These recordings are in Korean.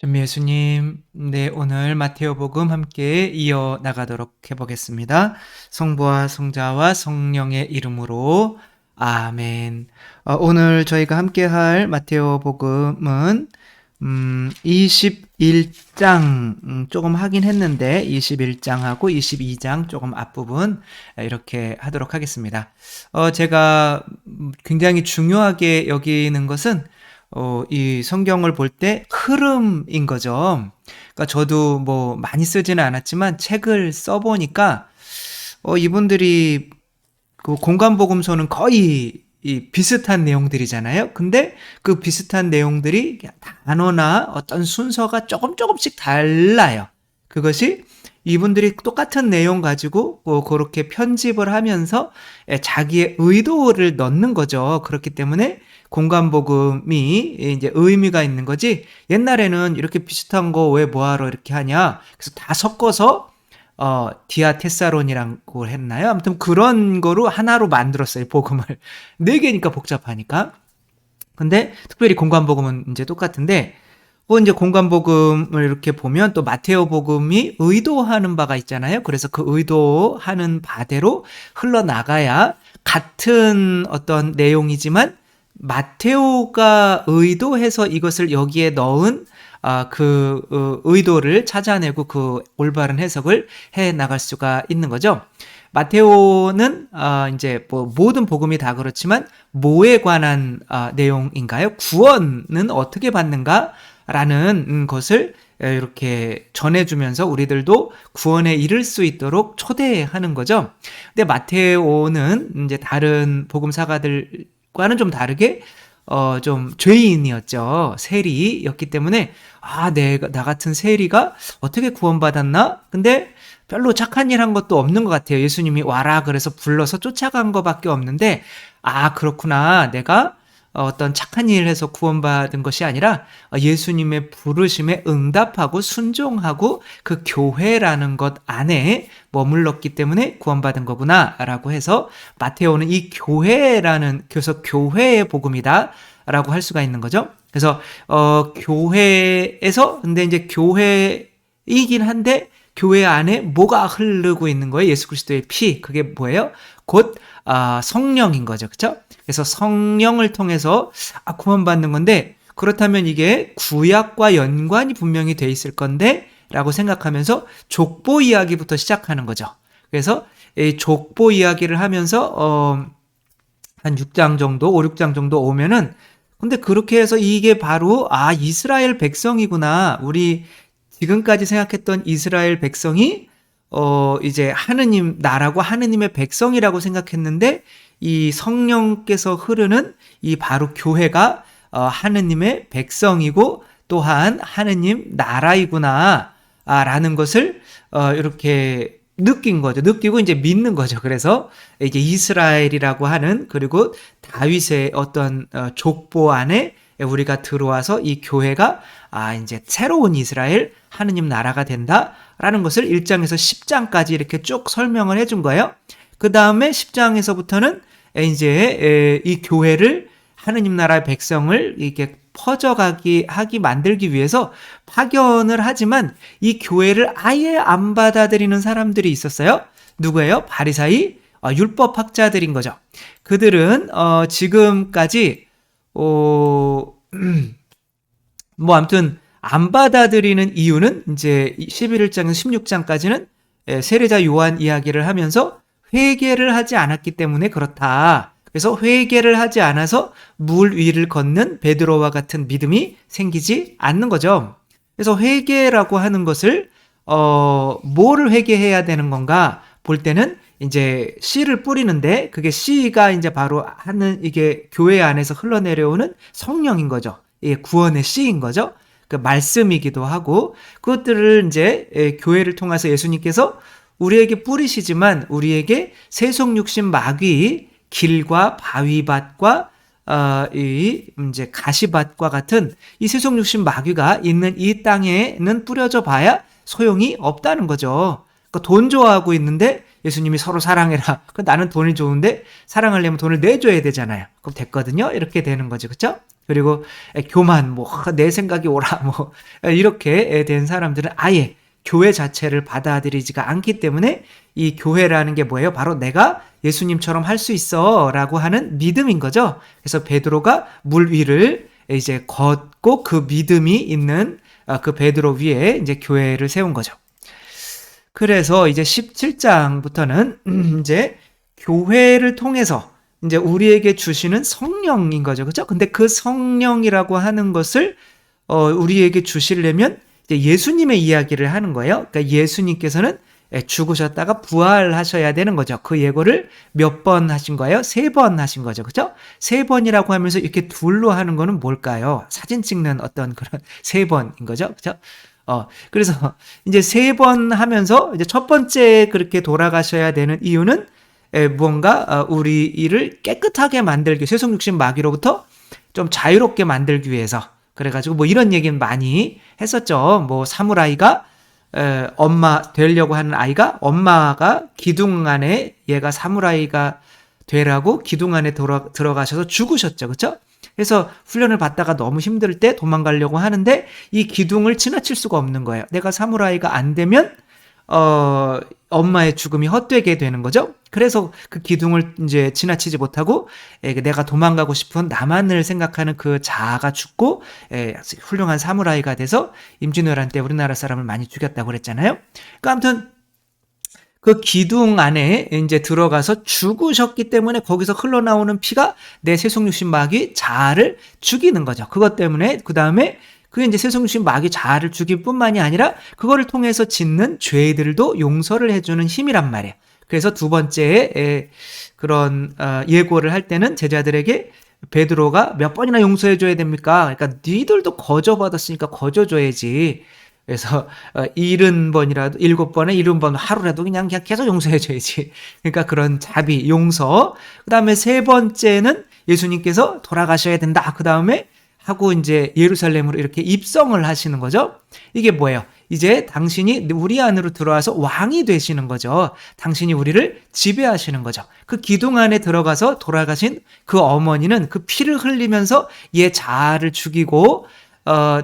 좀 예수님, 네, 오늘 마테오복음 함께 이어 나가도록 해보겠습니다. 성부와 성자와 성령의 이름으로 아멘. 오늘 저희가 함께 할 마테오복음은 21장 조금 하긴 했는데 21장하고 22장 조금 앞부분 이렇게 하도록 하겠습니다. 제가 굉장히 중요하게 여기는 것은 이 성경을 볼 때 흐름인 거죠. 그러니까 저도 뭐 많이 쓰지는 않았지만 책을 써보니까 이분들이 그 공간복음서는 거의 이 비슷한 내용들이잖아요. 근데 그 비슷한 내용들이 단어나 어떤 순서가 조금씩 달라요. 그것이 이분들이 똑같은 내용 가지고 그렇게 편집을 하면서 자기의 의도를 넣는 거죠. 그렇기 때문에 공간복음이 이제 의미가 있는 거지. 옛날에는 이렇게 비슷한 거 왜 뭐하러 이렇게 하냐. 그래서 다 섞어서 디아테사론이라고 했나요? 아무튼 그런 거로 하나로 만들었어요, 복음을. 네 개니까 복잡하니까. 근데 특별히 공간복음은 이제 똑같은데, 이제 공간복음을 이렇게 보면 또 마테오 복음이 의도하는 바가 있잖아요. 그래서 그 의도하는 바대로 흘러나가야 같은 어떤 내용이지만 마테오가 의도해서 이것을 여기에 넣은 그 의도를 찾아내고 그 올바른 해석을 해 나갈 수가 있는 거죠. 마테오는 이제 뭐 모든 복음이 다 그렇지만 뭐에 관한 내용인가요? 구원은 어떻게 받는가라는 것을 이렇게 전해주면서 우리들도 구원에 이를 수 있도록 초대하는 거죠. 근데 마테오는 이제 다른 복음사가들과는 좀 다르게 좀 죄인이었죠. 세리였기 때문에 나 같은 세리가 어떻게 구원받았나? 근데 별로 착한 일 한 것도 없는 것 같아요. 예수님이 와라 그래서 불러서 쫓아간 것밖에 없는데 그렇구나. 내가 어떤 착한 일을 해서 구원받은 것이 아니라 예수님의 부르심에 응답하고 순종하고 그 교회라는 것 안에 머물렀기 때문에 구원받은 거구나라고 해서 마테오는 이 교회라는 그래서 교회의 복음이다 라고 할 수가 있는 거죠. 그래서 교회에서 근데 이제 교회이긴 한데 교회 안에 뭐가 흐르고 있는 거예요? 예수 그리스도의 피. 그게 뭐예요? 곧 성령인 거죠. 그렇죠? 그래서 성령을 통해서 구원받는 건데 그렇다면 이게 구약과 연관이 분명히 돼 있을 건데 라고 생각하면서 족보 이야기부터 시작하는 거죠. 그래서 이 족보 이야기를 하면서 한 6장 정도, 5, 6장 정도 오면은 근데 그렇게 해서 이게 바로 이스라엘 백성이구나. 우리 지금까지 생각했던 이스라엘 백성이 이제 하느님 나라고 하느님의 백성이라고 생각했는데 이 성령께서 흐르는 이 바로 교회가 하느님의 백성이고 또한 하느님 나라이구나 라는 것을 이렇게 느낀 거죠. 느끼고 이제 믿는 거죠. 그래서 이제 이스라엘이라고 하는 그리고 다윗의 어떤 족보 안에 우리가 들어와서 이 교회가 이제 새로운 이스라엘 하느님 나라가 된다라는 것을 1장에서 10장까지 이렇게 쭉 설명을 해준 거예요. 그 다음에 10장에서부터는 이제 이 교회를 하느님 나라의 백성을 이렇게 만들기 위해서 파견을 하지만 이 교회를 아예 안 받아들이는 사람들이 있었어요. 누구예요? 바리사이 율법학자들인 거죠. 그들은 지금까지 뭐 아무튼 안 받아들이는 이유는 이제 11장에서 16장까지는 세례자 요한 이야기를 하면서 회개를 하지 않았기 때문에 그렇다. 그래서 회개를 하지 않아서 물 위를 걷는 베드로와 같은 믿음이 생기지 않는 거죠. 그래서 회개라고 하는 것을 뭐를 회개해야 되는 건가 볼 때는 이제 씨를 뿌리는데 그게 씨가 이제 바로 이게 교회 안에서 흘러내려오는 성령인 거죠. 이게 구원의 씨인 거죠. 그 말씀이기도 하고 그것들을 이제 교회를 통해서 예수님께서 우리에게 뿌리시지만 우리에게 세속 육신 마귀 길과 바위밭과 이 이제 가시밭과 같은 이 세속 육신 마귀가 있는 이 땅에는 뿌려져 봐야 소용이 없다는 거죠. 그러니까 돈 좋아하고 있는데 예수님이 서로 사랑해라. 나는 돈이 좋은데 사랑하려면 돈을 내줘야 되잖아요. 그럼 됐거든요. 이렇게 되는 거죠. 그렇죠? 그리고 교만, 내 생각이 옳아, 이렇게 된 사람들은 아예 교회 자체를 받아들이지가 않기 때문에 이 교회라는 게 뭐예요? 바로 내가 예수님처럼 할 수 있어 라고 하는 믿음인 거죠. 그래서 베드로가 물 위를 이제 걷고 그 믿음이 있는 그 베드로 위에 이제 교회를 세운 거죠. 그래서 이제 17장부터는 이제 교회를 통해서 이제 우리에게 주시는 성령인 거죠. 그죠? 근데 그 성령이라고 하는 것을 우리에게 주시려면 이제 예수님의 이야기를 하는 거예요. 그러니까 예수님께서는 죽으셨다가 부활하셔야 되는 거죠. 그 예고를 몇 번 하신 거예요? 3번 하신 거죠. 그죠? 3번이라고 하면서 이렇게 둘로 하는 거는 뭘까요? 사진 찍는 어떤 그런 3번인 거죠. 그죠? 그래서 이제 3번 하면서 이제 첫 번째 그렇게 돌아가셔야 되는 이유는 무언가 우리 이를 깨끗하게 만들기, 쇠속 육신 마귀로부터 좀 자유롭게 만들기 위해서. 그래가지고 뭐 이런 얘기는 많이 했었죠. 뭐 사무라이가 엄마 되려고 하는 아이가 엄마가 기둥 안에 얘가 사무라이가 되라고 기둥 안에 들어가셔서 죽으셨죠. 그렇죠? 그래서 훈련을 받다가 너무 힘들 때 도망가려고 하는데 이 기둥을 지나칠 수가 없는 거예요. 내가 사무라이가 안 되면 엄마의 죽음이 헛되게 되는 거죠. 그래서 그 기둥을 이제 지나치지 못하고 내가 도망가고 싶은 나만을 생각하는 그 자아가 죽고 훌륭한 사무라이가 돼서 임진왜란 때 우리나라 사람을 많이 죽였다고 그랬잖아요. 그러니까 아무튼 그 기둥 안에 이제 들어가서 죽으셨기 때문에 거기서 흘러나오는 피가 내 쇠속육신 마귀 자아를 죽이는 거죠. 그것 때문에 그 다음에 그게 이제 쇠속육신 마귀 자아를 죽일 뿐만이 아니라 그거를 통해서 짓는 죄들도 용서를 해주는 힘이란 말이에요. 그래서 두 번째 그런 예고를 할 때는 제자들에게 베드로가 몇 번이나 용서해줘야 됩니까? 그러니까 니들도 거저받았으니까 거저줘야지. 그래서 70번이라도 7번에 70번 하루라도 그냥 계속 용서해줘야지. 그러니까 그런 자비, 용서. 그 다음에 세 번째는 예수님께서 돌아가셔야 된다. 그 다음에 하고 이제 예루살렘으로 이렇게 입성을 하시는 거죠. 이게 뭐예요? 이제 당신이 우리 안으로 들어와서 왕이 되시는 거죠. 당신이 우리를 지배하시는 거죠. 그 기둥 안에 들어가서 돌아가신 그 어머니는 그 피를 흘리면서 얘 자아를 죽이고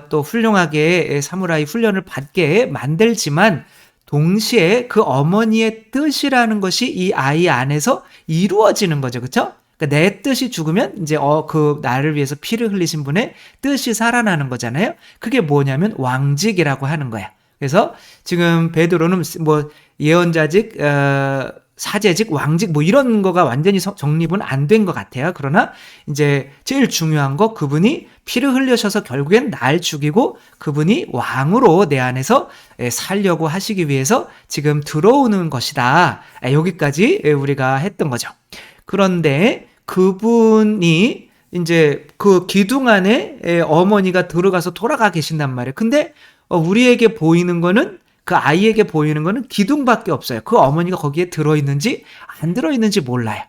또 훌륭하게 사무라이 훈련을 받게 만들지만 동시에 그 어머니의 뜻이라는 것이 이 아이 안에서 이루어지는 거죠. 그렇죠? 그러니까 내 뜻이 죽으면 이제 그 나를 위해서 피를 흘리신 분의 뜻이 살아나는 거잖아요. 그게 뭐냐면 왕직이라고 하는 거야. 그래서 지금 베드로는 뭐 예언자직, 사제직, 왕직 뭐 이런 거가 완전히 정립은 안 된 것 같아요. 그러나 이제 제일 중요한 거 그분이 피를 흘리셔서 결국엔 날 죽이고 그분이 왕으로 내 안에서 살려고 하시기 위해서 지금 들어오는 것이다. 여기까지 우리가 했던 거죠. 그런데 그분이 이제 그 기둥 안에 어머니가 들어가서 돌아가 계신단 말이에요. 근데 우리에게 보이는 거는 그 아이에게 보이는 거는 기둥밖에 없어요. 그 어머니가 거기에 들어있는지 안 들어있는지 몰라요.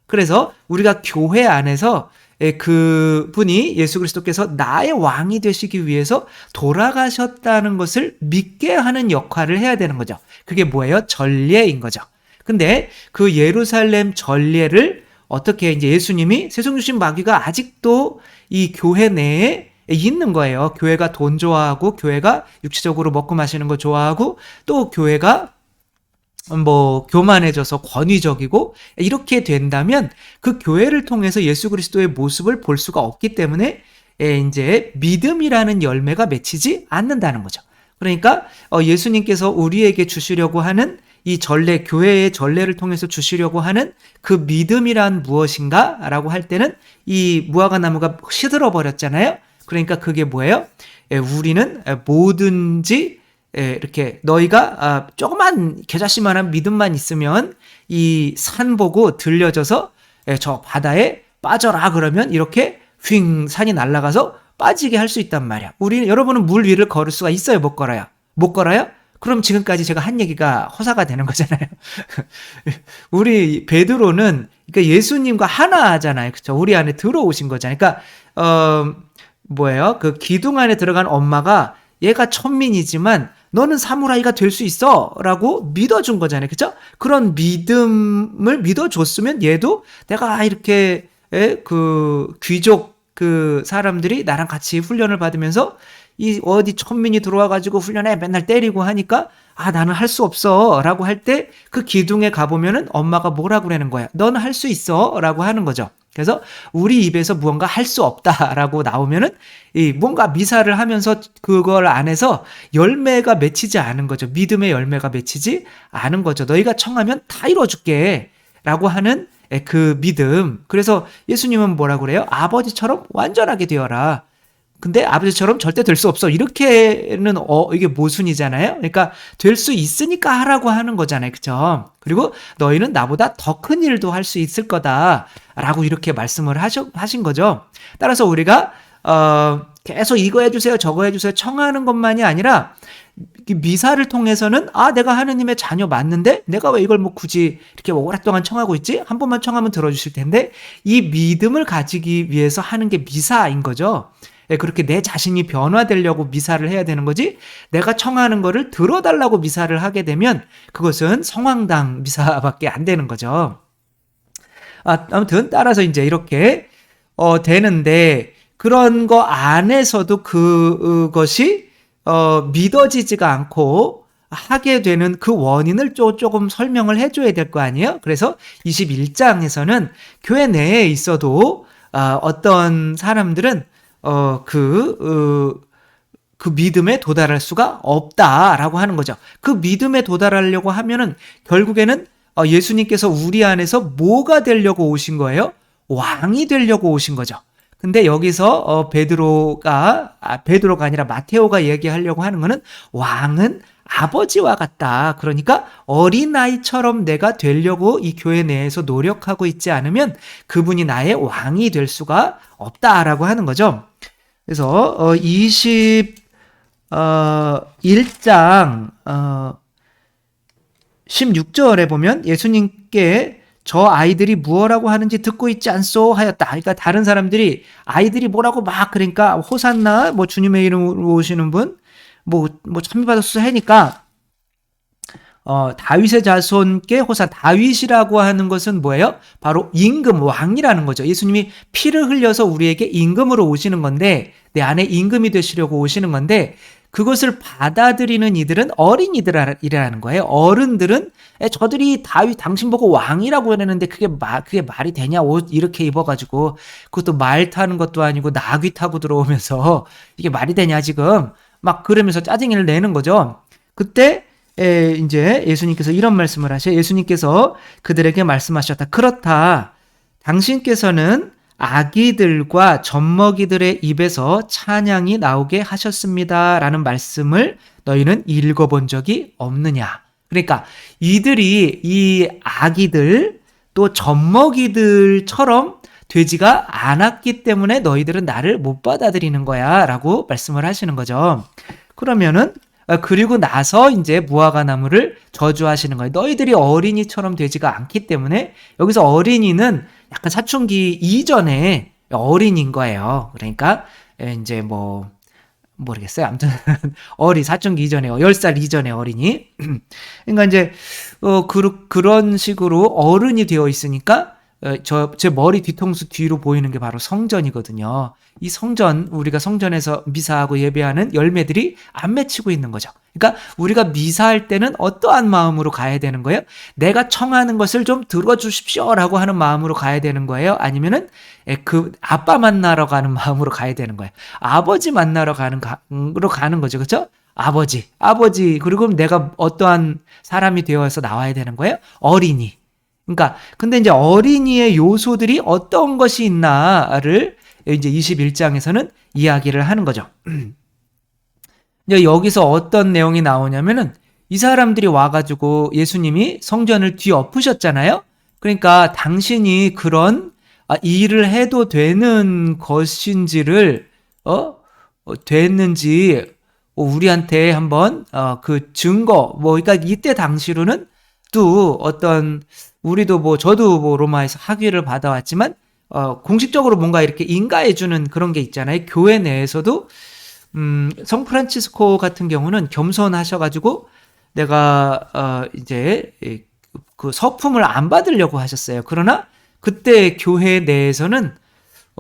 그래서 우리가 교회 안에서 그분이 예수 그리스도께서 나의 왕이 되시기 위해서 돌아가셨다는 것을 믿게 하는 역할을 해야 되는 거죠. 그게 뭐예요? 전례인 거죠. 근데 그 예루살렘 전례를 어떻게 이제 예수님이 쇠속육신 마귀가 아직도 이 교회 내에 있는 거예요. 교회가 돈 좋아하고 교회가 육체적으로 먹고 마시는 거 좋아하고 또 교회가 뭐 교만해져서 권위적이고 이렇게 된다면 그 교회를 통해서 예수 그리스도의 모습을 볼 수가 없기 때문에 이제 믿음이라는 열매가 맺히지 않는다는 거죠. 그러니까 예수님께서 우리에게 주시려고 하는 이 전례, 교회의 전례를 통해서 주시려고 하는 그 믿음이란 무엇인가? 라고 할 때는 이 무화과 나무가 시들어 버렸잖아요. 그러니까 그게 뭐예요? 우리는 뭐든지 이렇게 너희가 조그만 겨자씨만한 믿음만 있으면 이 산 보고 들려져서 저 바다에 빠져라 그러면 이렇게 휙 산이 날아가서 빠지게 할 수 있단 말이야. 여러분은 물 위를 걸을 수가 있어요? 못 걸어요? 못 걸어요? 그럼 지금까지 제가 한 얘기가 허사가 되는 거잖아요. 우리 베드로는 그러니까 예수님과 하나잖아요. 그렇죠? 우리 안에 들어오신 거잖아요. 그러니까 뭐예요? 그 기둥 안에 들어간 엄마가 얘가 천민이지만 너는 사무라이가 될 수 있어 라고 믿어준 거잖아요. 그렇죠? 그런 믿음을 믿어줬으면 얘도 내가 이렇게 그 귀족 그 사람들이 나랑 같이 훈련을 받으면서 이 어디 천민이 들어와 가지고 훈련에 맨날 때리고 하니까 나는 할 수 없어라고 할 때 그 기둥에 가 보면은 엄마가 뭐라고 그러는 거야? 너는 할 수 있어라고 하는 거죠. 그래서 우리 입에서 무언가 할 수 없다라고 나오면은 이 뭔가 미사를 하면서 그걸 안에서 열매가 맺히지 않은 거죠. 믿음의 열매가 맺히지 않은 거죠. 너희가 청하면 다 이루어줄게 라고 하는 그 믿음. 그래서 예수님은 뭐라고 그래요? 아버지처럼 완전하게 되어라. 근데 아버지처럼 절대 될 수 없어. 이렇게는 이게 모순이잖아요. 그러니까 될 수 있으니까 하라고 하는 거잖아요. 그렇죠? 그리고 너희는 나보다 더 큰 일도 할 수 있을 거다라고 이렇게 말씀을 하신 거죠. 따라서 우리가 계속 이거 해주세요, 저거 해주세요 청하는 것만이 아니라 미사를 통해서는 내가 하느님의 자녀 맞는데 내가 왜 이걸 뭐 굳이 이렇게 오랫동안 청하고 있지? 한 번만 청하면 들어주실 텐데 이 믿음을 가지기 위해서 하는 게 미사인 거죠. 그렇게 내 자신이 변화되려고 미사를 해야 되는 거지 내가 청하는 거를 들어달라고 미사를 하게 되면 그것은 성황당 미사밖에 안 되는 거죠. 아무튼 따라서 이제 이렇게 되는데 그런 거 안에서도 그것이 믿어지지가 않고 하게 되는 그 원인을 조금 설명을 해줘야 될 거 아니에요? 그래서 21장에서는 교회 내에 있어도 어떤 사람들은 그 믿음에 도달할 수가 없다라고 하는 거죠. 그 믿음에 도달하려고 하면은 결국에는 예수님께서 우리 안에서 뭐가 되려고 오신 거예요? 왕이 되려고 오신 거죠. 근데 여기서 베드로가 아니라 마테오가 얘기하려고 하는 거는 왕은 아버지와 같다. 그러니까 어린아이처럼 내가 되려고 이 교회 내에서 노력하고 있지 않으면 그분이 나의 왕이 될 수가 없다라고 하는 거죠. 그래서 21장 16절에 보면 예수님께 저 아이들이 무엇라고 하는지 듣고 있지 않소 하였다. 그러니까 다른 사람들이 아이들이 뭐라고 막 그러니까 호산나 뭐 주님의 이름으로 오시는 분 뭐 참미받았소 하니까 다윗의 자손께 호산. 다윗이라고 하는 것은 뭐예요? 바로 임금, 왕이라는 거죠. 예수님이 피를 흘려서 우리에게 임금으로 오시는 건데 내 안에 임금이 되시려고 오시는 건데 그것을 받아들이는 이들은 어린이들이라는 거예요. 어른들은 저들이 다윗 당신 보고 왕이라고 하는데 그게 말이 되냐? 옷 이렇게 입어가지고 그것도 말 타는 것도 아니고 나귀 타고 들어오면서 이게 말이 되냐 지금 막 그러면서 짜증을 내는 거죠. 그때 이제 예수님께서 이런 말씀을 하셔요. 예수님께서 그들에게 말씀하셨다. 그렇다. 당신께서는 아기들과 젖먹이들의 입에서 찬양이 나오게 하셨습니다. 라는 말씀을 너희는 읽어본 적이 없느냐. 그러니까 이들이 이 아기들 또 젖먹이들처럼 되지가 않았기 때문에 너희들은 나를 못 받아들이는 거야. 라고 말씀을 하시는 거죠. 그러면은 그리고 나서 이제 무화과 나무를 저주하시는 거예요. 너희들이 어린이처럼 되지가 않기 때문에 여기서 어린이는 약간 사춘기 이전에 어린인 거예요. 그러니까 이제 모르겠어요. 아무튼 사춘기 이전에 10살 이전의 어린이. 그러니까 이제 그런 식으로 어른이 되어 있으니까 제 머리 뒤통수 뒤로 보이는 게 바로 성전이거든요. 이 성전, 우리가 성전에서 미사하고 예배하는 열매들이 안 맺히고 있는 거죠. 그러니까 우리가 미사할 때는 어떠한 마음으로 가야 되는 거예요? 내가 청하는 것을 좀 들어주십시오라고 하는 마음으로 가야 되는 거예요? 아니면은 그 아빠 만나러 가는 마음으로 가야 되는 거예요? 아버지 만나러 가는 거죠. 그렇죠? 아버지. 그리고 내가 어떠한 사람이 되어서 나와야 되는 거예요? 어린이. 그러니까 근데 이제 어린이의 요소들이 어떤 것이 있나를 이제 21장에서는 이야기를 하는 거죠. 이제 여기서 어떤 내용이 나오냐면은 이 사람들이 와가지고 예수님이 성전을 뒤엎으셨잖아요. 그러니까 당신이 그런 일을 해도 되는 것인지를 됐는지 우리한테 한번 그 증거 그러니까 이때 당시로는 또 어떤 우리도 저도 로마에서 학위를 받아왔지만 공식적으로 뭔가 이렇게 인가해주는 그런 게 있잖아요. 교회 내에서도 성 프란치스코 같은 경우는 겸손하셔가지고 내가 이제 그 서품을 안 받으려고 하셨어요. 그러나 그때 교회 내에서는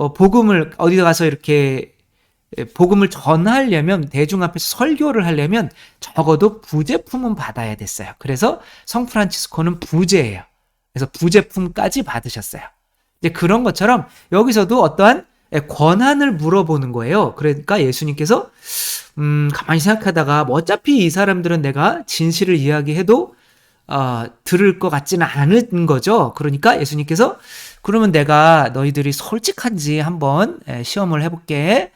복음을 어디 가서 이렇게 복음을 전하려면 대중 앞에서 설교를 하려면 적어도 부제품은 받아야 됐어요. 그래서 성 프란치스코는 부제예요. 그래서 부제품까지 받으셨어요. 이제 그런 것처럼 여기서도 어떠한 권한을 물어보는 거예요. 그러니까 예수님께서 가만히 생각하다가 뭐 어차피 이 사람들은 내가 진실을 이야기해도 들을 것 같지는 않은 거죠. 그러니까 예수님께서 그러면 내가 너희들이 솔직한지 한번 시험을 해볼게.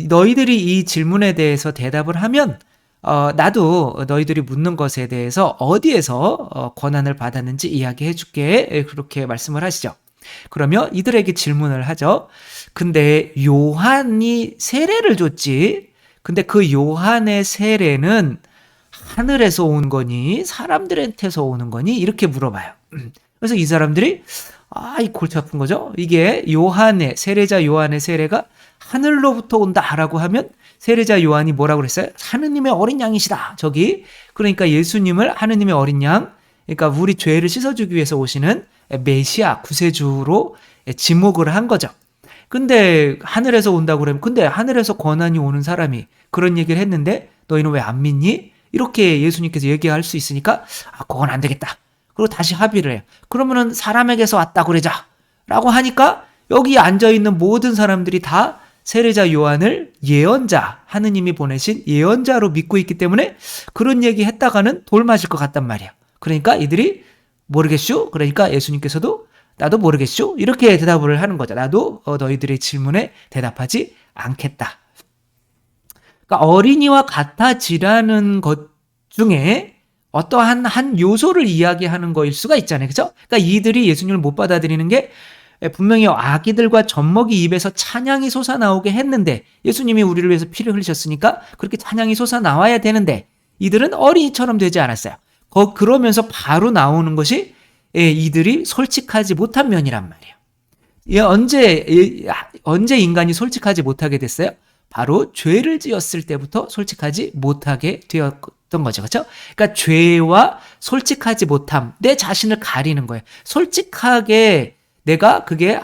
너희들이 이 질문에 대해서 대답을 하면 나도 너희들이 묻는 것에 대해서 어디에서 권한을 받았는지 이야기해 줄게. 그렇게 말씀을 하시죠. 그러며 이들에게 질문을 하죠. 근데 요한이 세례를 줬지. 근데 그 요한의 세례는 하늘에서 온 거니 사람들한테서 오는 거니 이렇게 물어봐요. 그래서 이 사람들이 이 골치 아픈 거죠. 이게 요한의 세례자 요한의 세례가 하늘로부터 온다라고 하면 세례자 요한이 뭐라고 그랬어요? 하느님의 어린 양이시다. 저기 그러니까 예수님을 하느님의 어린 양, 그러니까 우리 죄를 씻어주기 위해서 오시는 메시아 구세주로 지목을 한 거죠. 근데 하늘에서 온다고 그러면 근데 하늘에서 권한이 오는 사람이 그런 얘기를 했는데 너희는 왜 안 믿니? 이렇게 예수님께서 얘기할 수 있으니까 그건 안 되겠다. 그리고 다시 합의를 해요. 그러면은 사람에게서 왔다고 그러자. 라고 하니까 여기 앉아있는 모든 사람들이 다 세례자 요한을 예언자, 하느님이 보내신 예언자로 믿고 있기 때문에 그런 얘기 했다가는 돌 맞을 것 같단 말이야. 그러니까 이들이 모르겠슈? 그러니까 예수님께서도 나도 모르겠슈? 이렇게 대답을 하는 거죠. 나도 너희들의 질문에 대답하지 않겠다. 그러니까 어린이와 같아지라는 것 중에 어떠한 한 요소를 이야기하는 거일 수가 있잖아요. 그죠? 그러니까 이들이 예수님을 못 받아들이는 게 분명히 아기들과 젖먹이 입에서 찬양이 솟아나오게 했는데 예수님이 우리를 위해서 피를 흘리셨으니까 그렇게 찬양이 솟아나와야 되는데 이들은 어린이처럼 되지 않았어요. 그러면서 바로 나오는 것이 이들이 솔직하지 못한 면이란 말이에요. 언제 인간이 솔직하지 못하게 됐어요? 바로 죄를 지었을 때부터 솔직하지 못하게 되었던 거죠. 그렇죠? 그러니까 죄와 솔직하지 못함, 내 자신을 가리는 거예요. 솔직하게 내가 그게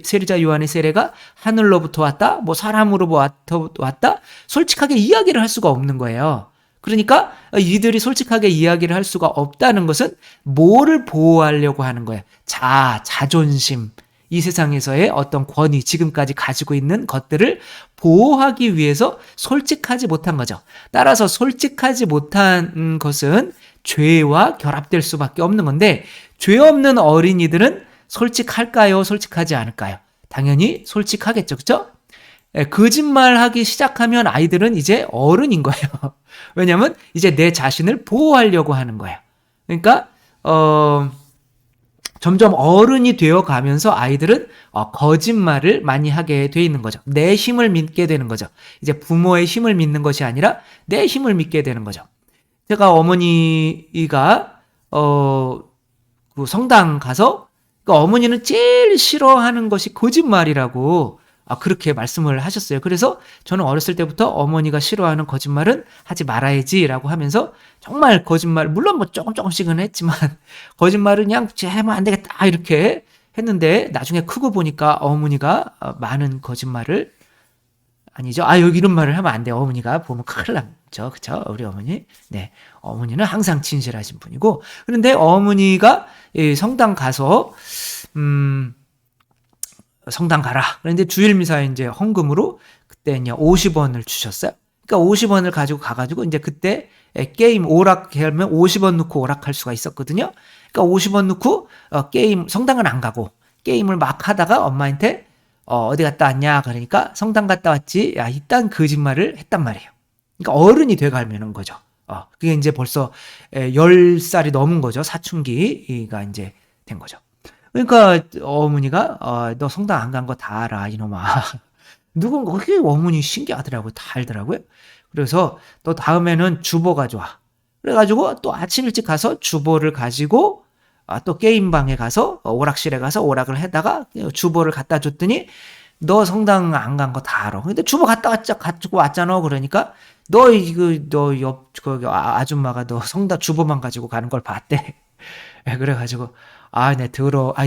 세례자 요한의 세례가 하늘로부터 왔다, 뭐 사람으로부터 왔다, 솔직하게 이야기를 할 수가 없는 거예요. 그러니까 이들이 솔직하게 이야기를 할 수가 없다는 것은 뭐를 보호하려고 하는 거예요? 자존심, 이 세상에서의 어떤 권위, 지금까지 가지고 있는 것들을 보호하기 위해서 솔직하지 못한 거죠. 따라서 솔직하지 못한 것은 죄와 결합될 수밖에 없는 건데 죄 없는 어린이들은 솔직할까요? 솔직하지 않을까요? 당연히 솔직하겠죠. 그렇죠? 거짓말하기 시작하면 아이들은 이제 어른인 거예요. 왜냐하면 이제 내 자신을 보호하려고 하는 거예요. 그러니까 점점 어른이 되어 가면서 아이들은 거짓말을 많이 하게 돼 있는 거죠. 내 힘을 믿게 되는 거죠. 이제 부모의 힘을 믿는 것이 아니라 내 힘을 믿게 되는 거죠. 제가 어머니가 그 성당 가서 그러니까 어머니는 제일 싫어하는 것이 거짓말이라고 그렇게 말씀을 하셨어요. 그래서 저는 어렸을 때부터 어머니가 싫어하는 거짓말은 하지 말아야지라고 하면서 정말 거짓말, 물론 뭐 조금씩은 했지만 거짓말은 그냥 하면 안 되겠다 이렇게 했는데 나중에 크고 보니까 어머니가 많은 거짓말을 아니죠. 여기 이런 말을 하면 안 돼요. 어머니가 보면 큰일 나죠. 그쵸? 우리 어머니. 네. 어머니는 항상 진실하신 분이고. 그런데 어머니가 성당 가서, 성당 가라. 그런데 주일미사에 이제 헌금으로 그때 이제 50원을 주셨어요. 그러니까 50원을 가지고 가가지고 이제 그때 게임 오락하면 50원 넣고 오락할 수가 있었거든요. 그러니까 50원 넣고 게임, 성당은 안 가고 게임을 막 하다가 엄마한테 어디 갔다 왔냐? 그러니까 성당 갔다 왔지. 이딴 거짓말을 했단 말이에요. 그러니까 어른이 돼가면은 거죠. 그게 이제 벌써 10살이 넘은 거죠. 사춘기가 이제 된 거죠. 그러니까 어머니가 너 성당 안 간 거 다 알아, 이놈아. 누군가 그게 어머니 신기하더라고요. 다 알더라고요. 그래서 또 다음에는 주보 가져와. 그래가지고 또 아침 일찍 가서 주보를 가지고 또 게임방에 가서 오락실에 가서 오락을 하다가 주보를 갖다 줬더니 너 성당 안 간 거 다 알아. 근데 주보 가지고 왔잖아. 그러니까 너 옆 아줌마가 너 성당 주보만 가지고 가는 걸 봤대. 그래가지고 네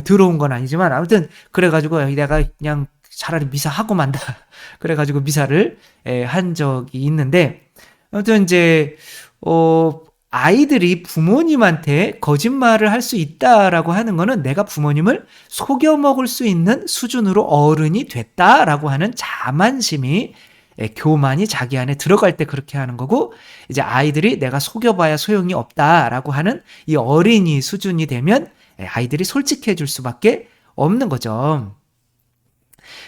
들어온 건 아니지만 아무튼 그래가지고 내가 그냥 차라리 미사하고 만다. 그래가지고 미사를 한 적이 있는데, 아무튼 이제, 아이들이 부모님한테 거짓말을 할 수 있다라고 하는 거는 내가 부모님을 속여 먹을 수 있는 수준으로 어른이 됐다라고 하는 자만심이, 교만이 자기 안에 들어갈 때 그렇게 하는 거고, 이제 아이들이 내가 속여봐야 소용이 없다라고 하는 이 어린이 수준이 되면 아이들이 솔직해질 수밖에 없는 거죠.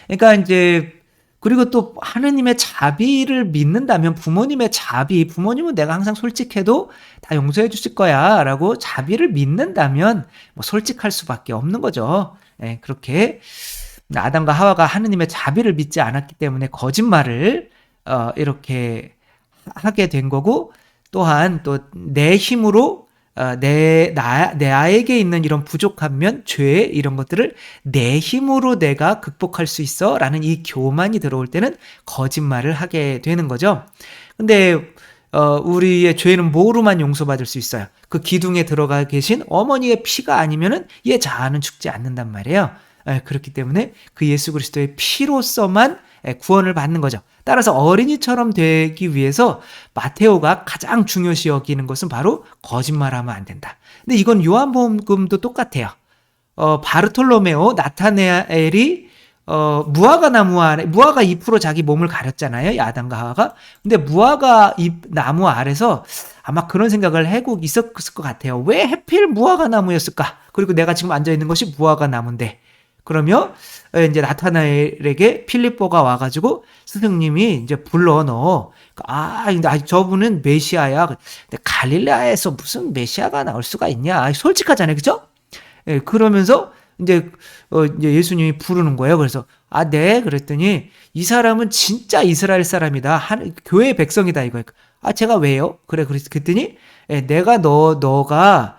그러니까 이제, 그리고 또 하느님의 자비를 믿는다면 부모님의 자비, 부모님은 내가 항상 솔직해도 다 용서해 주실 거야 라고 자비를 믿는다면 뭐 솔직할 수밖에 없는 거죠. 그렇게 아담과 하와가 하느님의 자비를 믿지 않았기 때문에 거짓말을 이렇게 하게 된 거고, 또한 또 내 힘으로 나에게 있는 이런 부족한 면, 죄, 이런 것들을 내 힘으로 내가 극복할 수 있어 라는 이 교만이 들어올 때는 거짓말을 하게 되는 거죠. 근데 우리의 죄는 뭐로만 용서받을 수 있어요? 그 기둥에 들어가 계신 어머니의 피가 아니면은 얘 자아는 죽지 않는단 말이에요. 그렇기 때문에 그 예수 그리스도의 피로서만 구원을 받는 거죠. 따라서 어린이처럼 되기 위해서 마테오가 가장 중요시 여기는 것은 바로 거짓말하면 안 된다. 근데 이건 요한복음도 똑같아요. 바르톨로메오, 나타나엘이 무화과 나무 아래, 무화과 잎으로 자기 몸을 가렸잖아요. 아담과 하와가. 근데 무화과 잎 나무 아래서 아마 그런 생각을 하고 있었을 것 같아요. 왜 하필 무화과 나무였을까? 그리고 내가 지금 앉아 있는 것이 무화과 나무인데. 그러면 이제 나타나엘에게 필립보가 와가지고 스승님이 이제 불러 너, 저분은 메시아야. 근데 갈릴레아에서 무슨 메시아가 나올 수가 있냐? 솔직하잖아요, 그죠? 그러면서 이제 예수님이 부르는 거예요. 그래서 네. 그랬더니 이 사람은 진짜 이스라엘 사람이다. 교회의 백성이다 이거예요. 제가 왜요? 그랬더니 내가 너가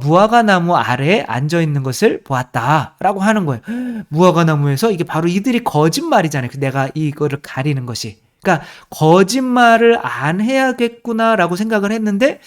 무화과 나무 아래에 앉아 있는 것을 보았다라고 하는 거예요. 무화과 나무에서 이게 바로 이들이 거짓말이잖아요. 내가 이거를 가리는 것이. 그러니까 거짓말을 안 해야겠구나라고 생각을 했는데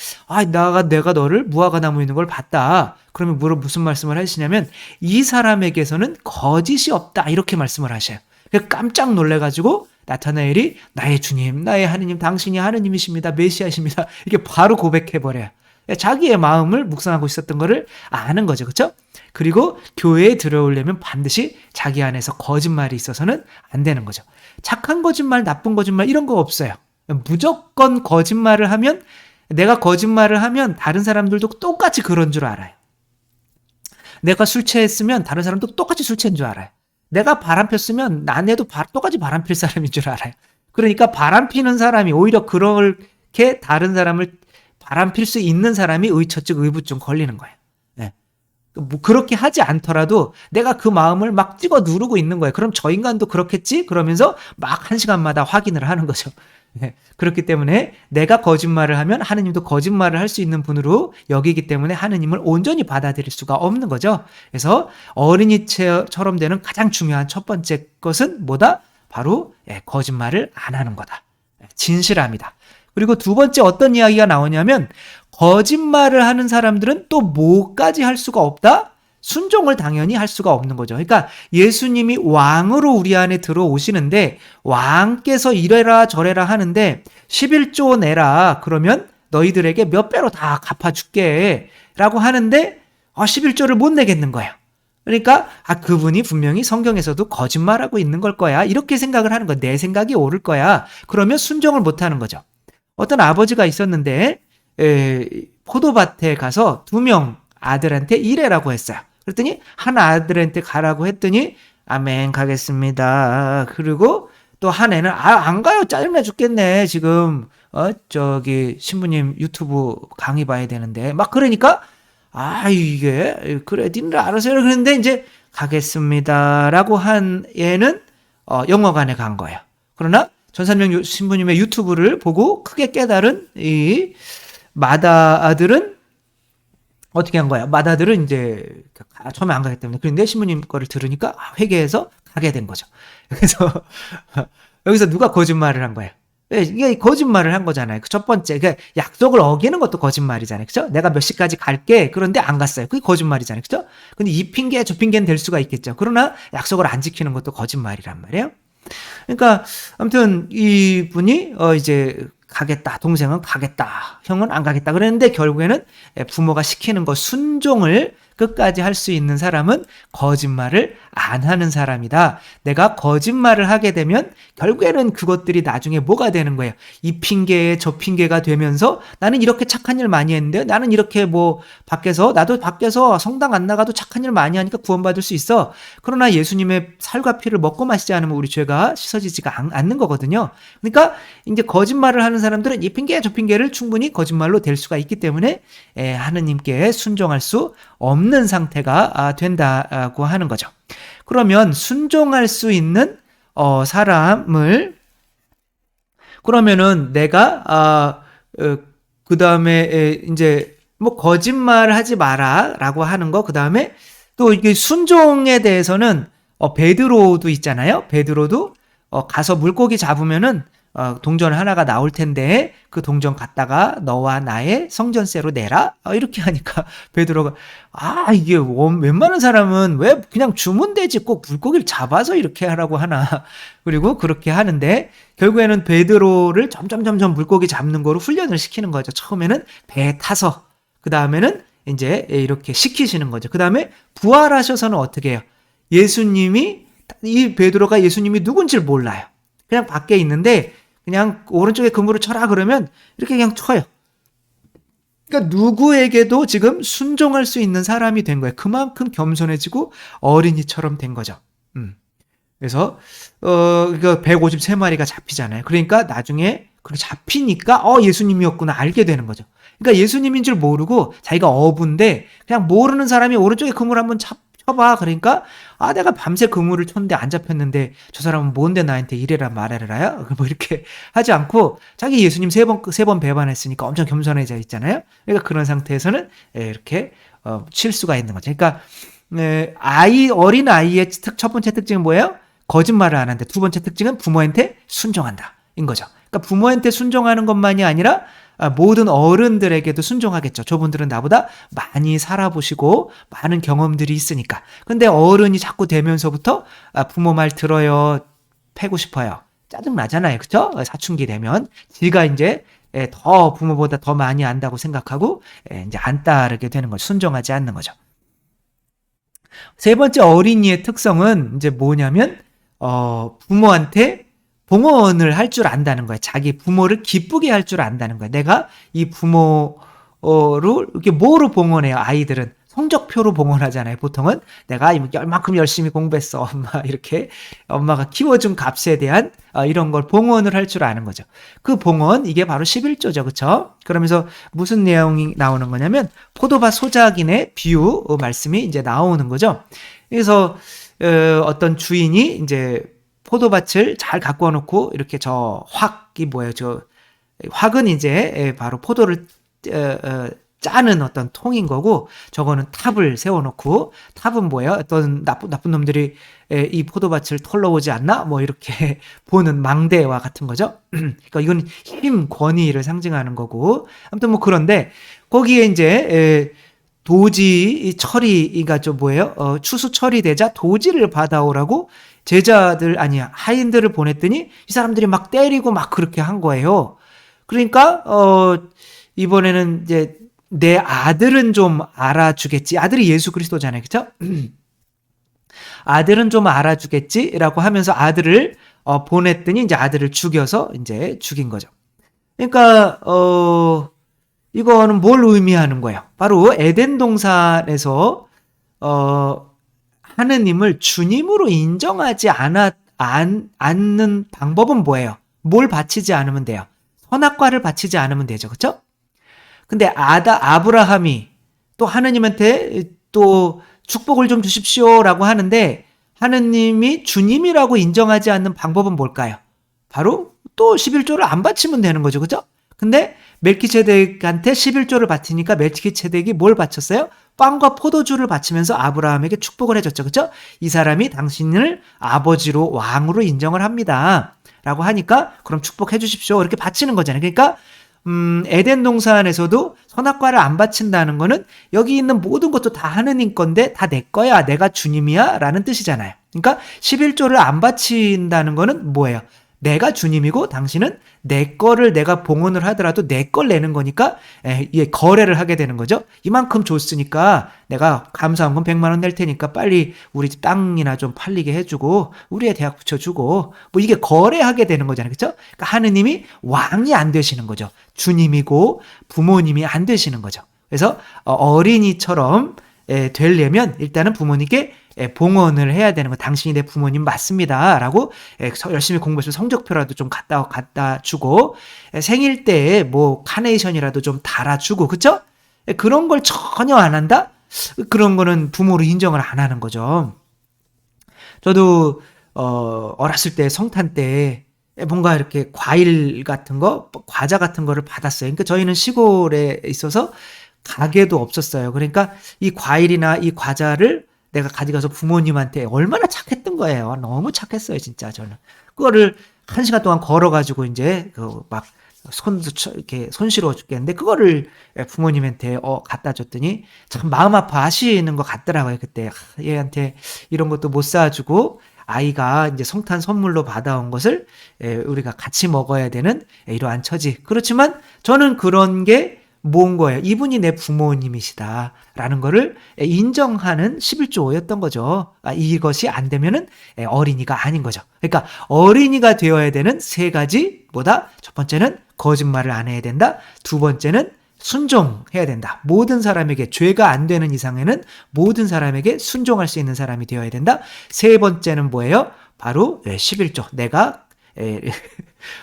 내가 너를 무화과 나무에 있는 걸 봤다. 그러면 무슨 말씀을 하시냐면 이 사람에게서는 거짓이 없다 이렇게 말씀을 하셔요. 그래서 깜짝 놀래가지고 나타나엘이 나의 주님, 나의 하느님, 당신이 하느님이십니다. 메시아십니다. 이게 바로 고백해버려요. 자기의 마음을 묵상하고 있었던 거를 아는 거죠. 그렇죠? 그리고 교회에 들어오려면 반드시 자기 안에서 거짓말이 있어서는 안 되는 거죠. 착한 거짓말, 나쁜 거짓말 이런 거 없어요. 무조건 거짓말을 하면, 내가 거짓말을 하면 다른 사람들도 똑같이 그런 줄 알아요. 내가 술 취했으면 다른 사람도 똑같이 술 취한 줄 알아요. 내가 바람 폈으면 나네도 똑같이 바람 필 사람인 줄 알아요. 그러니까 바람 피는 사람이 오히려 그렇게 다른 사람을 바람 필 수 있는 사람이 의처증, 의부증 걸리는 거예요. 뭐 그렇게 하지 않더라도 내가 그 마음을 막 찍어 누르고 있는 거예요. 그럼 저 인간도 그렇겠지? 그러면서 막 1시간마다 확인을 하는 거죠. 그렇기 때문에 내가 거짓말을 하면 하느님도 거짓말을 할 수 있는 분으로 여기기 때문에 하느님을 온전히 받아들일 수가 없는 거죠. 그래서 어린이처럼 되는 가장 중요한 첫 번째 것은 뭐다? 바로 거짓말을 안 하는 거다. 진실함이다. 그리고 두 번째 어떤 이야기가 나오냐면 거짓말을 하는 사람들은 또 뭐까지 할 수가 없다? 순종을 당연히 할 수가 없는 거죠. 그러니까 예수님이 왕으로 우리 안에 들어오시는데 왕께서 이래라 저래라 하는데 11조 내라 그러면 너희들에게 몇 배로 다 갚아줄게 라고 하는데 11조를 못 내겠는 거예요. 그러니까 그분이 분명히 성경에서도 거짓말하고 있는 걸 거야 이렇게 생각을 하는 거야. 내 생각이 옳을 거야. 그러면 순종을 못 하는 거죠. 어떤 아버지가 있었는데 포도밭에 가서 2명 아들한테 일해라고 했어요. 그랬더니 한 아들한테 가라고 했더니 아멘 가겠습니다. 그리고 또 한 애는 안 가요. 짜증나 죽겠네. 지금 저기 신부님 유튜브 강의 봐야 되는데 막 그러니까 이게 그래 니들 알아서 해라 그랬는데 이제 가겠습니다라고 한 애는 영어관에 간 거예요. 그러나 전산명 신부님의 유튜브를 보고 크게 깨달은 이 마다들은 어떻게 한 거야? 마다들은 이제 처음에 안 가기 때문에 그런데 신부님 거를 들으니까 회개해서 가게 된 거죠. 그래서 여기서 누가 거짓말을 한 거예요? 예, 이게 거짓말을 한 거잖아요. 그 첫 번째, 그러니까 약속을 어기는 것도 거짓말이잖아요. 그죠? 내가 몇 시까지 갈게. 그런데 안 갔어요. 그게 거짓말이잖아요. 그죠? 근데 이 핑계, 저 핑계는 될 수가 있겠죠. 그러나 약속을 안 지키는 것도 거짓말이란 말이에요. 그러니까 아무튼 이분이 이제 가겠다. 동생은 가겠다. 형은 안 가겠다. 그랬는데 결국에는 부모가 시키는 거 순종을 끝까지 할 수 있는 사람은 거짓말을 안 하는 사람이다. 내가 거짓말을 하게 되면 결국에는 그것들이 나중에 뭐가 되는 거예요? 이 핑계에 저 핑계가 되면서 나는 이렇게 착한 일 많이 했는데 나는 이렇게 뭐 나도 밖에서 성당 안 나가도 착한 일 많이 하니까 구원받을 수 있어. 그러나 예수님의 살과 피를 먹고 마시지 않으면 우리 죄가 씻어지지가 않는 거거든요. 그러니까 이제 거짓말을 하는 사람들은 이 핑계 저 핑계를 충분히 거짓말로 될 수가 있기 때문에 하느님께 순종할 수 없는 상태가 된다고 하는 거죠. 그러면 순종할 수 있는 사람을 그러면은 내가 그 다음에 이제 뭐 거짓말 하지 마라라고 하는 거, 그 다음에 또 이게 순종에 대해서는 베드로도 있잖아요. 베드로도 가서 물고기 잡으면은 동전 하나가 나올 텐데 그 동전 갖다가 너와 나의 성전세로 내라, 이렇게 하니까 베드로가 이게 웬만한 사람은 왜 그냥 주면 되지 꼭 물고기를 잡아서 이렇게 하라고 하나. 그리고 그렇게 하는데 결국에는 베드로를 점점 물고기 잡는 거로 훈련을 시키는 거죠. 처음에는 배에 타서, 그 다음에는 이제 이렇게 시키시는 거죠. 그 다음에 부활하셔서는 어떻게 해요? 이 베드로가 예수님이 누군지를 몰라요. 그냥 밖에 있는데 그냥 오른쪽에 그물을 쳐라 그러면 이렇게 그냥 쳐요. 그러니까 누구에게도 지금 순종할 수 있는 사람이 된 거예요. 그만큼 겸손해지고 어린이처럼 된 거죠. 그래서 그러니까 153마리가 잡히잖아요. 그러니까 나중에 그렇게 잡히니까 예수님이었구나 알게 되는 거죠. 그러니까 예수님인 줄 모르고 자기가 어부인데 그냥 모르는 사람이 오른쪽에 그물 한번 쳐봐. 그러니까 내가 밤새 그물을 쳤는데 안 잡혔는데 저 사람은 뭔데 나한테 이래라 말해라요? 뭐 이렇게 하지 않고 자기 예수님 세 번 배반했으니까 엄청 겸손해져 있잖아요. 그러니까 그런 상태에서는 이렇게 칠 수가 있는 거죠. 그러니까 어린 아이의 첫 번째 특징은 뭐예요? 거짓말을 안 하는데, 두 번째 특징은 부모한테 순종한다 인 거죠. 그러니까 부모한테 순종하는 것만이 아니라 모든 어른들에게도 순종하겠죠. 저분들은 나보다 많이 살아보시고 많은 경험들이 있으니까. 근데 어른이 자꾸 되면서부터 부모 말 들어요, 패고 싶어요, 짜증 나잖아요. 그렇죠? 사춘기 되면 지가 이제 더 부모보다 더 많이 안다고 생각하고 이제 안 따르게 되는 거죠. 순종하지 않는 거죠. 세 번째 어린이의 특성은 이제 뭐냐면 부모한테 봉헌을 할 줄 안다는 거예요. 자기 부모를 기쁘게 할 줄 안다는 거예요. 내가 이 부모를 이렇게 뭐로 봉헌해요? 아이들은 성적표로 봉헌하잖아요. 보통은 내가 이만큼 열심히 공부했어, 엄마, 이렇게 엄마가 키워준 값에 대한 이런 걸 봉헌을 할 줄 아는 거죠. 그 봉헌, 이게 바로 11조죠. 그렇죠? 그러면서 무슨 내용이 나오는 거냐면 포도밭 소작인의 비유 말씀이 이제 나오는 거죠. 그래서 어떤 주인이 이제 포도밭을 잘 가꾸어 놓고 이렇게 확은 이제 바로 포도를 짜는 어떤 통인 거고, 저거는 탑을 세워놓고, 탑은 뭐예요? 어떤 나쁜 놈들이 이 포도밭을 털러오지 않나? 뭐 이렇게 보는 망대와 같은 거죠. 그러니까 이건 힘, 권위를 상징하는 거고, 아무튼 뭐 그런데 거기에 이제 도지 처리가 추수 처리되자 도지를 받아오라고 하인들을 보냈더니 이 사람들이 막 때리고 막 그렇게 한 거예요. 그러니까 이번에는 이제 내 아들은 좀 알아주겠지. 아들이 예수 그리스도잖아요. 그렇죠? 아들은 좀 알아주겠지라고 하면서 아들을 보냈더니 이제 아들을 죽여서 이제 죽인 거죠. 그러니까 이거는 뭘 의미하는 거예요? 바로 에덴 동산에서 하느님을 주님으로 인정하지 않는 방법은 뭐예요? 뭘 바치지 않으면 돼요? 선악과를 바치지 않으면 되죠. 그렇죠? 근데 아브라함이 또 하느님한테 또 축복을 좀 주십시오라고 하는데 하느님이 주님이라고 인정하지 않는 방법은 뭘까요? 바로 또 11조를 안 바치면 되는 거죠. 그죠? 근데 멜키세덱한테 11조를 바치니까 멜키세덱이 뭘 바쳤어요? 빵과 포도주를 바치면서 아브라함에게 축복을 해줬죠. 그죠? 이 사람이 당신을 아버지로 왕으로 인정을 합니다. 라고 하니까 그럼 축복해 주십시오. 이렇게 바치는 거잖아요. 그러니까 에덴 동산에서도 선악과를 안 바친다는 거는 여기 있는 모든 것도 다 하느님 건데 다 내 거야. 내가 주님이야. 라는 뜻이잖아요. 그러니까 11조를 안 바친다는 거는 뭐예요? 내가 주님이고 당신은 내 거를 내가 봉헌을 하더라도 내 걸 내는 거니까 거래를 하게 되는 거죠. 이만큼 줬으니까 내가 감사한 건 100만 원 낼 테니까 빨리 우리 집 땅이나 좀 팔리게 해주고 우리 애 대학 붙여주고 뭐 이게 거래하게 되는 거잖아요. 그렇죠? 그러니까 하느님이 왕이 안 되시는 거죠. 주님이고 부모님이 안 되시는 거죠. 그래서 어린이처럼 되려면 일단은 부모님께 봉헌을 해야 되는 거. 당신이 내 부모님 맞습니다. 라고 열심히 공부해서 성적표라도 좀 갖다 주고 생일 때 뭐 카네이션이라도 좀 달아주고 그쵸? 그런 걸 전혀 안 한다? 그런 거는 부모로 인정을 안 하는 거죠. 저도 어렸을 때 성탄 때 뭔가 이렇게 과일 같은 거, 과자 같은 거를 받았어요. 그러니까 저희는 시골에 있어서 가게도 없었어요. 그러니까 이 과일이나 이 과자를 내가 가져가서 부모님한테 얼마나 착했던 거예요. 너무 착했어요, 진짜 저는. 그거를 1시간 동안 걸어가지고 이제 막 이렇게 손실어 죽겠는데 그거를 부모님한테 갖다 줬더니 참 마음 아파하시는 것 같더라고요. 그때 얘한테 이런 것도 못 사주고 아이가 이제 성탄 선물로 받아온 것을 우리가 같이 먹어야 되는 이러한 처지. 그렇지만 저는 그런 게 뭔 거예요? 이분이 내 부모님이시다라는 거를 인정하는 11조였던 거죠. 이것이 안 되면은 어린이가 아닌 거죠. 그러니까 어린이가 되어야 되는 세 가지 뭐다? 첫 번째는 거짓말을 안 해야 된다. 두 번째는 순종해야 된다. 모든 사람에게 죄가 안 되는 이상에는 모든 사람에게 순종할 수 있는 사람이 되어야 된다. 세 번째는 뭐예요? 바로 11조. 내가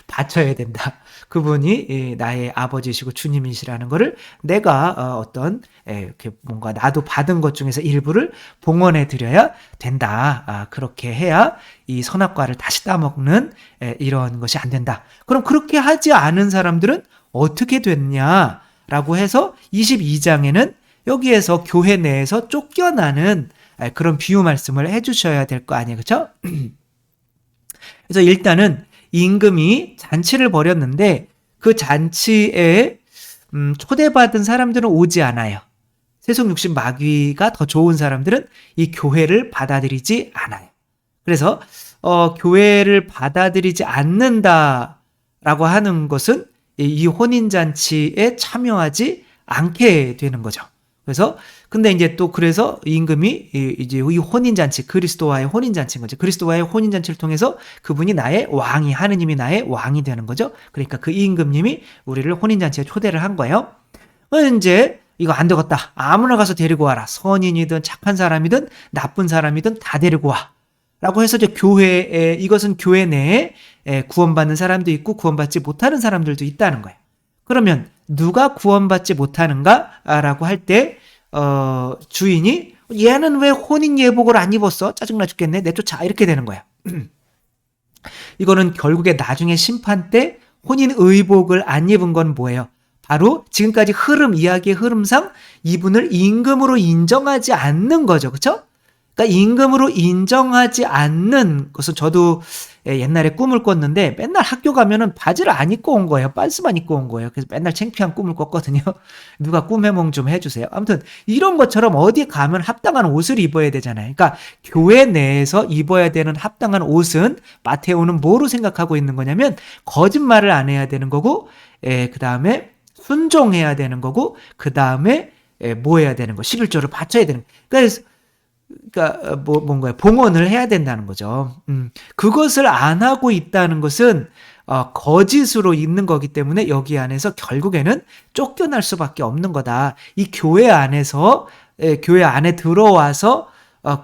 바쳐야 된다. 그분이 나의 아버지시고 주님이시라는 거를 내가 어떤 이렇게 뭔가 나도 받은 것 중에서 일부를 봉헌해 드려야 된다. 그렇게 해야 이 선악과를 다시 따먹는 이런 것이 안 된다. 그럼 그렇게 하지 않은 사람들은 어떻게 됐냐라고 해서 22장에는 여기에서 교회 내에서 쫓겨나는 그런 비유 말씀을 해주셔야 될 거 아니에요. 그렇죠? 그래서 일단은 임금이 잔치를 벌였는데 그 잔치에 초대받은 사람들은 오지 않아요. 세속 육신 마귀가 더 좋은 사람들은 이 교회를 받아들이지 않아요. 그래서 교회를 받아들이지 않는다라고 하는 것은 이 혼인잔치에 참여하지 않게 되는 거죠. 그래서 근데 이제 또 그래서 임금이 이제 이 혼인잔치 그리스도와의 혼인잔치인 거죠. 그리스도와의 혼인잔치를 통해서 그분이 나의 왕이 하느님이 나의 왕이 되는 거죠. 그러니까 그 임금님이 우리를 혼인잔치에 초대를 한 거예요. 이제 이거 안 되겠다. 아무나 가서 데리고 와라. 선인이든 착한 사람이든 나쁜 사람이든 다 데리고 와. 라고 해서 이제 교회에 이것은 교회 내에 구원받는 사람도 있고 구원받지 못하는 사람들도 있다는 거예요. 그러면 누가 구원받지 못하는가라고 할 때 주인이 얘는 왜 혼인 예복을 안 입었어? 짜증나 죽겠네. 내쫓아. 이렇게 되는 거야. 이거는 결국에 나중에 심판 때 혼인 의복을 안 입은 건 뭐예요? 바로 지금까지 이야기의 흐름상 이분을 임금으로 인정하지 않는 거죠. 그렇죠? 그러니까 임금으로 인정하지 않는 것은 저도 옛날에 꿈을 꿨는데 맨날 학교 가면은 바지를 안 입고 온 거예요. 빤스만 입고 온 거예요. 그래서 맨날 창피한 꿈을 꿨거든요. 누가 꿈 해몽 좀 해주세요. 아무튼 이런 것처럼 어디 가면 합당한 옷을 입어야 되잖아요. 그러니까 교회 내에서 입어야 되는 합당한 옷은 마테오는 뭐로 생각하고 있는 거냐면 거짓말을 안 해야 되는 거고 그 다음에 순종해야 되는 거고 그 다음에 뭐 해야 되는 거 11조를 바쳐야 되는 거예요. 그러니까 뭔가요? 봉헌을 해야 된다는 거죠. 그것을 안 하고 있다는 것은 거짓으로 있는 거기 때문에 여기 안에서 결국에는 쫓겨날 수밖에 없는 거다. 이 교회 안에서 교회 안에 들어와서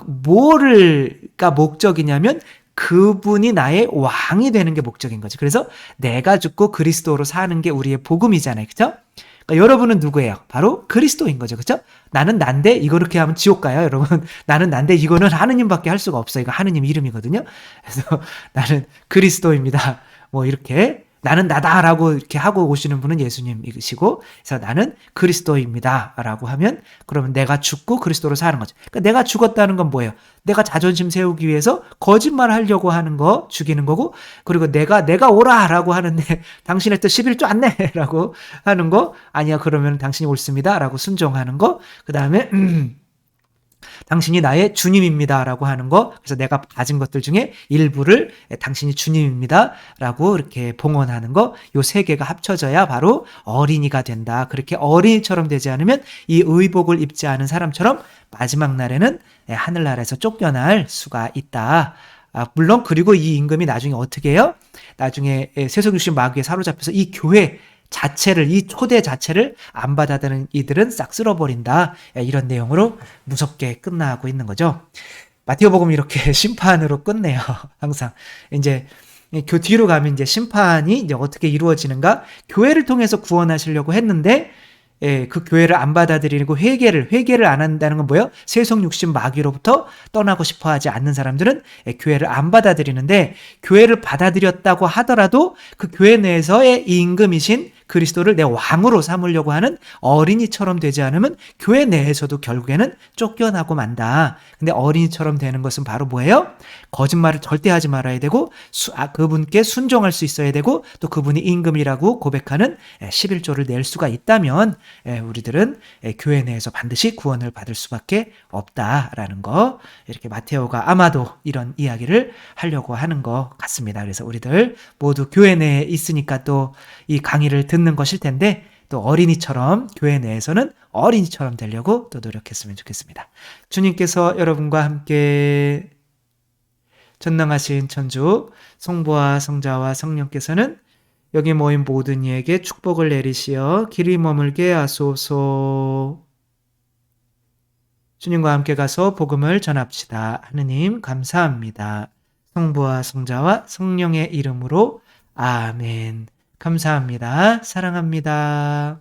뭐가 목적이냐면 그분이 나의 왕이 되는 게 목적인 거지. 그래서 내가 죽고 그리스도로 사는 게 우리의 복음이잖아요. 그렇죠? 그러니까 여러분은 누구예요? 바로 그리스도인 거죠. 그렇죠? 나는 난데 이거 이렇게 하면 지옥 가요, 여러분. 나는 난데 이거는 하느님밖에 할 수가 없어요. 이거 하느님 이름이거든요. 그래서 나는 그리스도입니다. 뭐 이렇게 나는 나다라고 이렇게 하고 오시는 분은 예수님이시고, 그래서 나는 그리스도입니다라고 하면 그러면 내가 죽고 그리스도로 사는 거죠. 그러니까 내가 죽었다는 건 뭐예요? 내가 자존심 세우기 위해서 거짓말하려고 하는 거 죽이는 거고, 그리고 내가 오라라고 하는데 당신의 뜻 11조 안 내라고 하는 거 아니야, 그러면 당신이 옳습니다라고 순종하는 거. 그다음에 당신이 나의 주님입니다라고 하는 거. 그래서 내가 가진 것들 중에 일부를 당신이 주님입니다라고 이렇게 봉헌하는 거. 요 세 개가 합쳐져야 바로 어린이가 된다. 그렇게 어린이처럼 되지 않으면 이 의복을 입지 않은 사람처럼 마지막 날에는 하늘나라에서 쫓겨날 수가 있다. 물론 그리고 이 임금이 나중에 어떻게 해요? 나중에 세속육신 마귀에 사로잡혀서 이 교회 자체를, 이 초대 자체를 안 받아들이는 이들은 싹 쓸어버린다. 이런 내용으로 무섭게 끝나고 있는 거죠. 마태복음이 이렇게 심판으로 끝내요. 항상. 이제 그 뒤로 가면 이제 심판이 이제 어떻게 이루어지는가? 교회를 통해서 구원하시려고 했는데, 그 교회를 안 받아들이고 회개를 안 한다는 건 뭐예요? 세속 육신 마귀로부터 떠나고 싶어 하지 않는 사람들은 교회를 안 받아들이는데, 교회를 받아들였다고 하더라도 그 교회 내에서의 이 임금이신 그리스도를 내 왕으로 삼으려고 하는 어린이처럼 되지 않으면 교회 내에서도 결국에는 쫓겨나고 만다. 근데 어린이처럼 되는 것은 바로 뭐예요? 거짓말을 절대 하지 말아야 되고, 그분께 순종할 수 있어야 되고, 또 그분이 임금이라고 고백하는 11조를 낼 수가 있다면 우리들은 교회 내에서 반드시 구원을 받을 수밖에 없다라는 거, 이렇게 마테오가 아마도 이런 이야기를 하려고 하는 것 같습니다. 그래서 우리들 모두 교회 내에 있으니까 또 이 강의를 듣는 것일 텐데, 또 어린이처럼 교회 내에서는 어린이처럼 되려고 또 노력했으면 좋겠습니다. 주님께서 여러분과 함께 전능하신 천주 성부와 성자와 성령께서는 여기 모인 모든 이에게 축복을 내리시어 길이 머물게 하소서. 주님과 함께 가서 복음을 전합시다. 하느님 감사합니다. 성부와 성자와 성령의 이름으로 아멘. 감사합니다. 사랑합니다.